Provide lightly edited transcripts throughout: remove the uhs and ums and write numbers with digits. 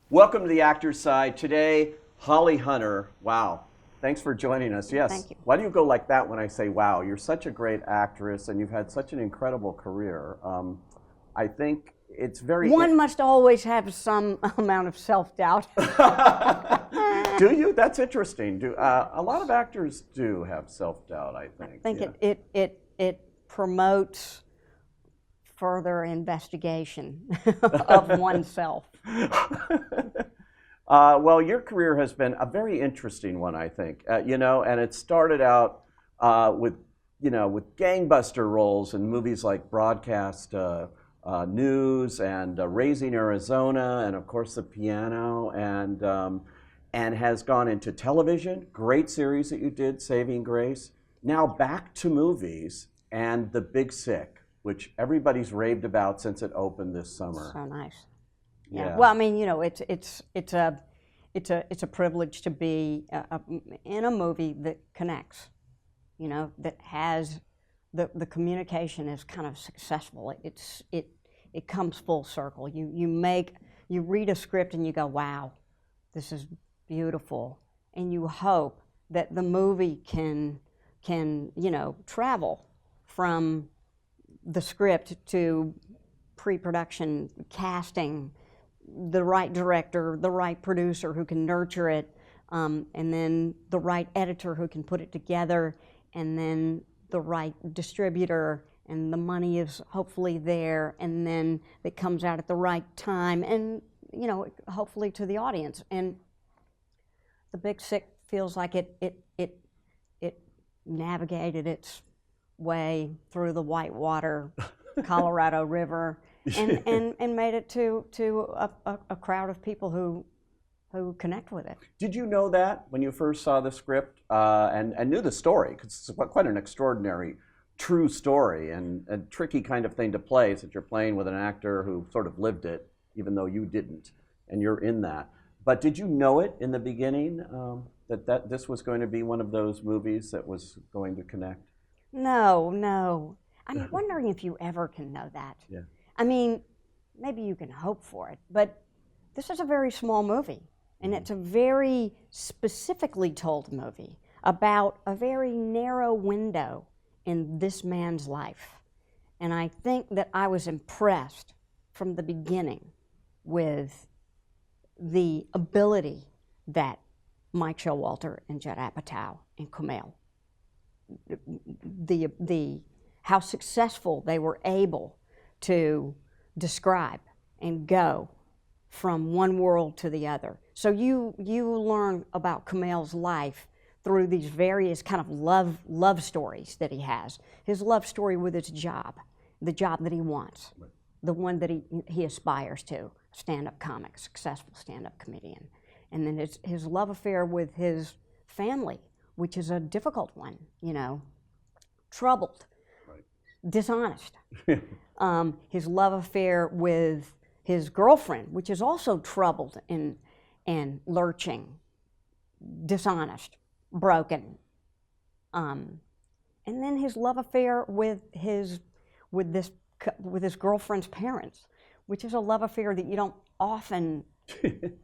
Welcome to the Actor's Side. Today, Holly Hunter. Wow. Thanks for joining us. Yes. Thank you. Why do you go like that when I say wow? You're such a great actress and you've had such an incredible career. I think it's very... One must always have some amount of self-doubt. Do you? That's interesting. A lot of actors do have self-doubt, I think. I think it promotes further investigation of oneself. Well, your career has been a very interesting one, I think. And it started out with gangbuster roles in movies like Broadcast News and Raising Arizona, and of course The Piano, and has gone into television. Great series that you did, Saving Grace. Now back to movies and The Big Sick, which everybody's raved about since it opened this summer. So nice. Yeah. Well, I mean, it's a privilege to be in a movie that connects. That has the communication is kind of successful. It comes full circle. You read a script and you go, wow, this is beautiful, and you hope that the movie can travel from the script to pre-production casting, the right director, the right producer who can nurture it, and then the right editor who can put it together, and then the right distributor, and the money is hopefully there, and then it comes out at the right time, and hopefully to the audience. And The Big Sick feels like it navigated its way through the whitewater Colorado River and made it to a crowd of people who connect with it. Did you know that when you first saw the script and knew the story? Because it's quite an extraordinary, true story and a tricky kind of thing to play, since you're playing with an actor who sort of lived it, even though you didn't, and you're in that. But did you know it in the beginning, that this was going to be one of those movies that was going to connect? No. I'm wondering if you ever can know that. Yeah. I mean, maybe you can hope for it, but this is a very small movie, and it's a very specifically told movie about a very narrow window in this man's life. And I think that I was impressed from the beginning with the ability that Mike Showalter and Judd Apatow and Kumail, how successful they were able to describe and go from one world to the other. So you learn about Kumail's life through these various kind of love stories that he has. His love story with his job, the job that he wants, the one that he aspires to, stand-up comic, successful stand-up comedian. And then his love affair with his family, which is a difficult one, troubled, dishonest. His love affair with his girlfriend, which is also troubled and lurching, dishonest, broken. And then his love affair with his girlfriend's parents, which is a love affair that you don't often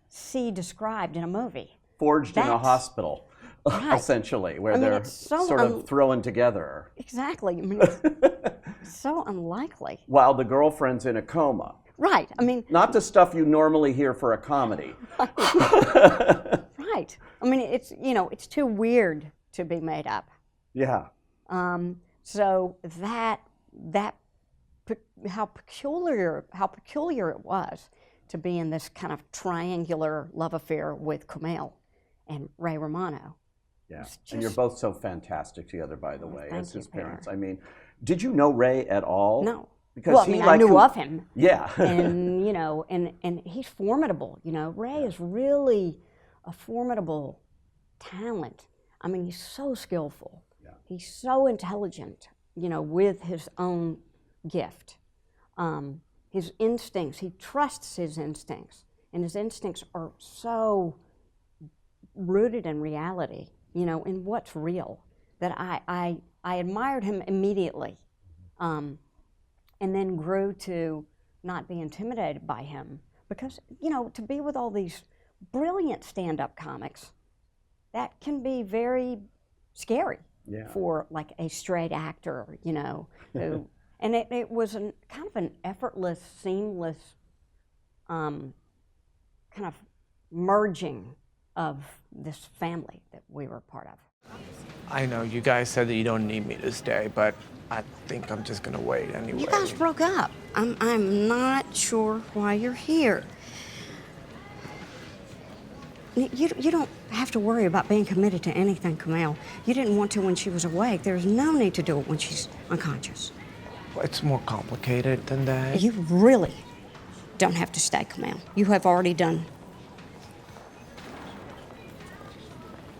see described in a movie. Forged in a hospital, right. Essentially, where they're sort of thrown together. Exactly. I mean, it's so unlikely. While the girlfriend's in a coma. Right. I mean, not the stuff you normally hear for a comedy. Right. I mean, it's too weird to be made up. Yeah. So that how peculiar it was to be in this kind of triangular love affair with Kumail and Ray Romano. Yeah, and you're both so fantastic together, by the way, as his parents. Peter. I mean, did you know Ray at all? No. Because I knew of him. Yeah. And and he's formidable. Ray is really a formidable talent. I mean, he's so skillful. Yeah. He's so intelligent. With his own gift. His instincts, he trusts his instincts, and his instincts are so rooted in reality, in what's real, that I admired him immediately, and then grew to not be intimidated by him, because, you know, to be with all these brilliant stand-up comics, that can be very scary for like a straight actor, you know, who, and it was kind of an effortless, seamless kind of merging of this family that we were part of. I know you guys said that you don't need me to stay, but I think I'm just gonna wait anyway. You guys broke up. I'm not sure why you're here. You don't have to worry about being committed to anything, Camille. You didn't want to when she was awake. There's no need to do it when she's unconscious. Well, it's more complicated than that. You really don't have to stay, Camille. You have already done.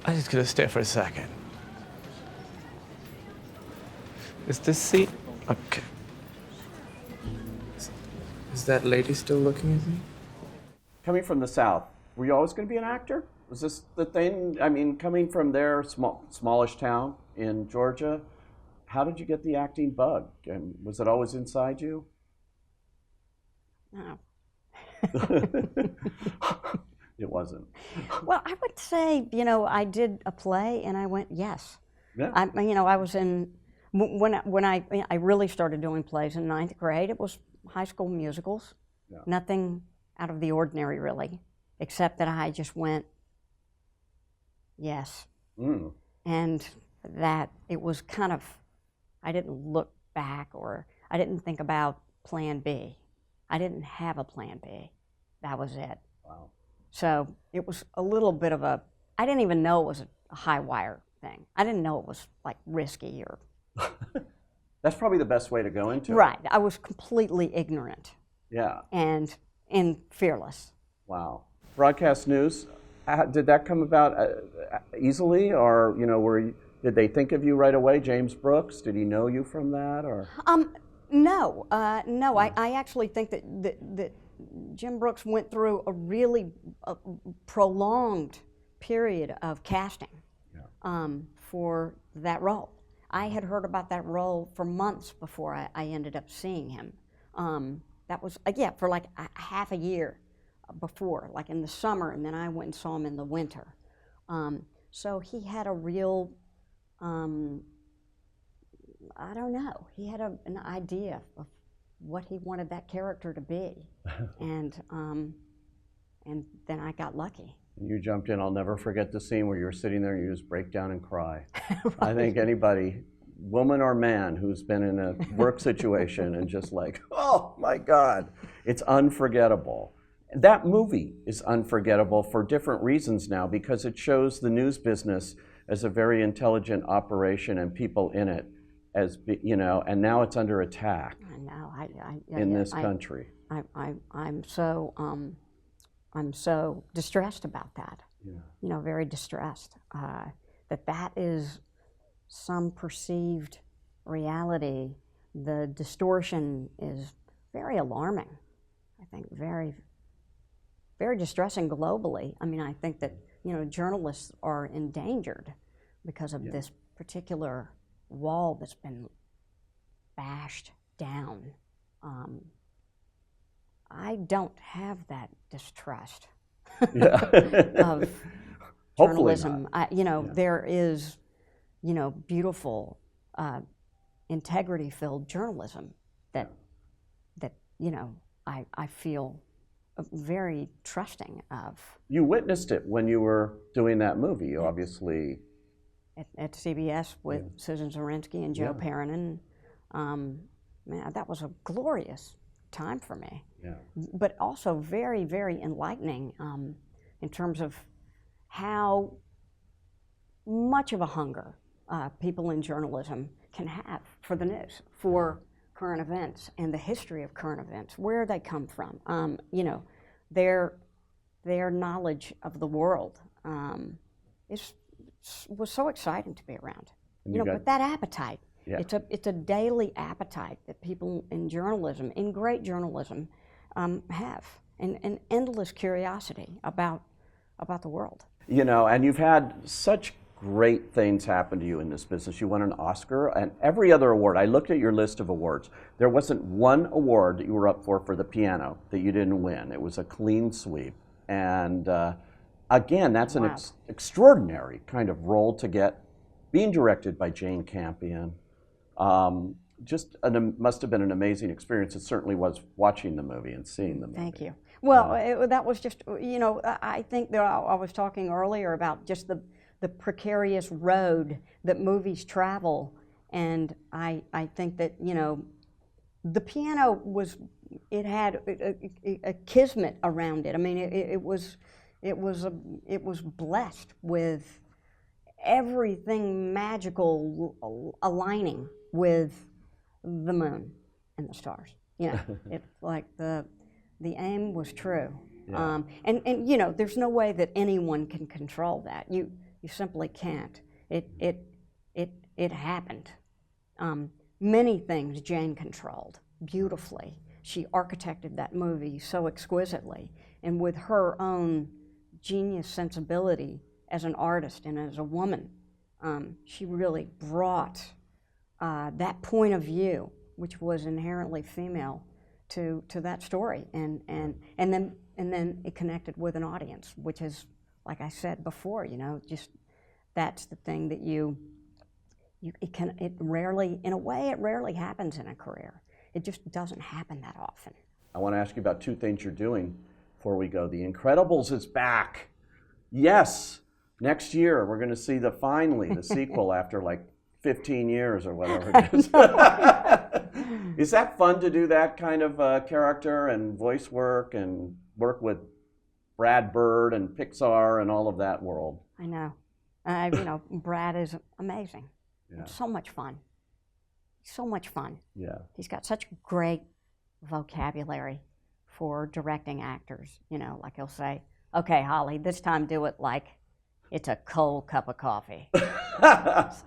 I'm just gonna stay for a second. Is this seat? Okay. Is that lady still looking at me? Coming from the South, were you always going to be an actor? Was this the thing? I mean, coming from their smallish town in Georgia, how did you get the acting bug? And was it always inside you? No. It wasn't. Well, I would say, you know, I did a play and I went, yes. Yeah. You know, I was in, when I really started doing plays in 9th grade, it was high school musicals. Yeah. Nothing out of the ordinary, really, except that I just went, yes. And that it was kind of, I didn't look back, or I didn't think about plan B. I didn't have a plan B. That was it. Wow. So it was a little bit of a, I didn't even know it was a high wire thing. I didn't know it was like risky or. That's probably the best way to go into it. Right. I was completely ignorant. Yeah. And fearless. Wow. Broadcast news, did that come about easily, or, you know, did they think of you right away, James Brooks? Did he know you from that, or? No. I actually think that Jim Brooks went through a really prolonged period of casting for that role. I had heard about that role for months before I ended up seeing him. That was, for like half a year before, like in the summer, and then I went and saw him in the winter. So he had a real, I don't know, he had an idea of what he wanted that character to be. And then I got lucky. You jumped in. I'll never forget the scene where you were sitting there and you just break down and cry. Right. I think anybody, woman or man, who's been in a work situation and just like, oh my God, it's unforgettable. That movie is unforgettable for different reasons now, because it shows the news business as a very intelligent operation and people in it as, you know, and now it's under attack. I know. In this country. I'm so distressed about that. Yeah. You know, very distressed that is some perceived reality. The distortion is very alarming. I think very, very distressing globally. I mean, I think that, you know, journalists are endangered because of this particular wall that's been bashed down. I don't have that distrust of journalism. There is, you know, beautiful, integrity-filled journalism that you know, I feel very trusting of. You witnessed it when you were doing that movie, you obviously. At CBS with Susan Zorinsky and Joe Perrin. Man, that was a glorious time for me. Yeah. But also very, very enlightening in terms of how much of a hunger people in journalism can have for the news, for current events and the history of current events, where they come from. You know, their knowledge of the world was so exciting to be around. But that appetite. Yeah. It's a daily appetite that people in journalism, in great journalism, have, and endless curiosity about the world. You know, and you've had such great things happen to you in this business. You won an Oscar and every other award. I looked at your list of awards. There wasn't one award that you were up for the piano that you didn't win. It was a clean sweep. And again, that's an extraordinary kind of role to get, being directed by Jane Campion. Must have been an amazing experience. It certainly was watching the movie and seeing the movie. Thank you. Well, that was just, you know, I think that I was talking earlier about just the precarious road that movies travel, and I think that, you know, the piano it had a kismet around it. I mean, it was blessed with everything magical aligning with the moon and the stars. You know, it's like the aim was true. Yeah. And you know, there's no way that anyone can control that. You simply can't. It happened. Many things Jane controlled beautifully. She architected that movie so exquisitely, and with her own genius sensibility as an artist and as a woman, she really brought that point of view, which was inherently female, to that story, and then it connected with an audience, which is, like I said before, you know, just that's the thing that it rarely, in a way, it rarely happens in a career. It just doesn't happen that often. I want to ask you about two things you're doing before we go. The Incredibles is back. Yes, next year we're going to see the sequel after like 15 years or whatever it is. Is that fun to do that kind of character and voice work and work with Brad Bird and Pixar and all of that world? I know. You know, Brad is amazing. Yeah. It's so much fun. So much fun. Yeah. He's got such great vocabulary for directing actors. You know, like he'll say, "Okay, Holly, this time do it like it's a cold cup of coffee." It's like,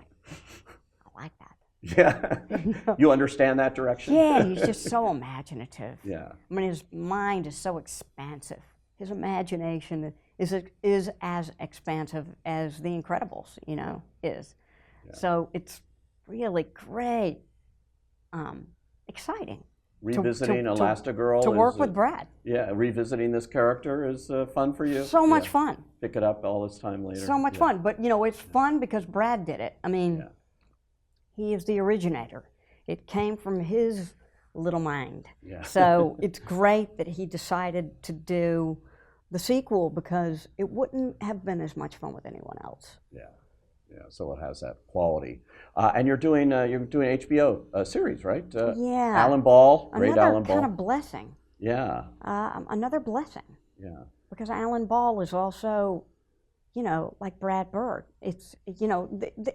I like that. Yeah. You understand that direction? Yeah, he's just so imaginative. Yeah. I mean, his mind is so expansive. His imagination is as expansive as The Incredibles, you know, is. Yeah. So it's really great, exciting. Revisiting Elastigirl. To work with Brad. Yeah, revisiting this character is fun for you? So much fun. Pick it up all this time later. So much fun, but you know, it's fun because Brad did it. I mean, he is the originator. It came from his little mind. Yeah. So it's great that he decided to do the sequel because it wouldn't have been as much fun with anyone else. Yeah. Yeah, so it has that quality, and you're doing HBO series, right? Yeah. Alan Ball, great Alan Ball. Another kind of blessing. Yeah. Another blessing. Yeah. Because Alan Ball is also, you know, like Brad Bird. It's, you know,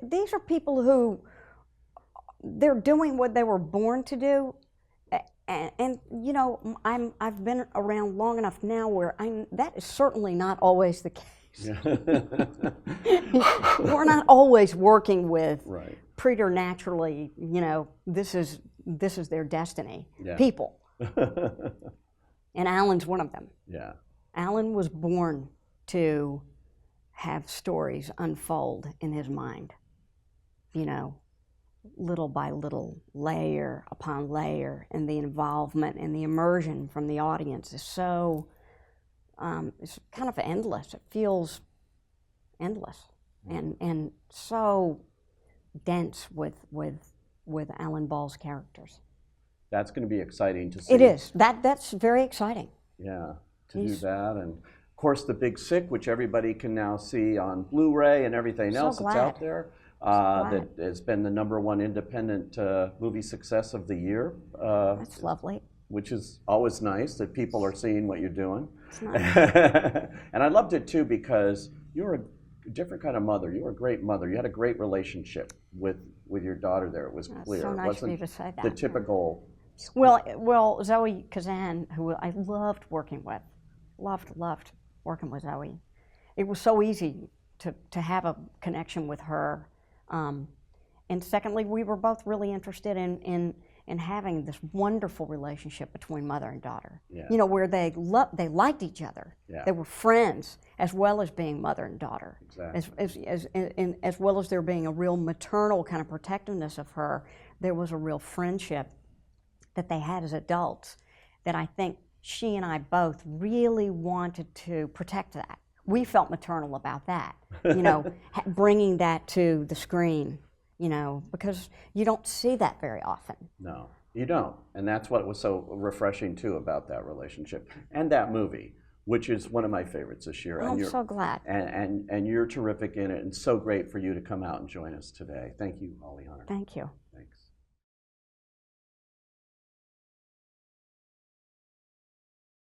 these are people who they're doing what they were born to do, and you know, I've been around long enough now where that is certainly not always the case. Yeah. We're not always working with preternaturally, you know, this is their destiny people. And Alan's one of them. Yeah. Alan was born to have stories unfold in his mind, you know, little by little, layer upon layer, and the involvement and the immersion from the audience is so it's kind of endless. It feels endless and so dense with Alan Ball's characters. That's going to be exciting to see. It is. That's very exciting. Yeah, to do that. And of course the Big Sick, which everybody can now see on Blu-ray and everything else that's out there. That has been the #1 independent movie success of the year. That's lovely. Which is always nice that people are seeing what you're doing. It's nice. And I loved it too because you're a different kind of mother. You were a great mother. You had a great relationship with your daughter there. It was clear. So nice for you to say that. The typical. Well, Zoe Kazan, who I loved working with, loved working with Zoe. It was so easy to have a connection with her. And secondly, we were both really interested in and having this wonderful relationship between mother and daughter. Yeah. You know, where they liked each other. Yeah. They were friends as well as being mother and daughter. Exactly. As well as there being a real maternal kind of protectiveness of her, there was a real friendship that they had as adults that I think she and I both really wanted to protect that. We felt maternal about that, you know, bringing that to the screen, you know, because you don't see that very often. No, you don't. And that's what was so refreshing, too, about that relationship and that movie, which is one of my favorites this year. Oh, I'm so glad. And you're terrific in it, and so great for you to come out and join us today. Thank you, Holly Hunter. Thank you.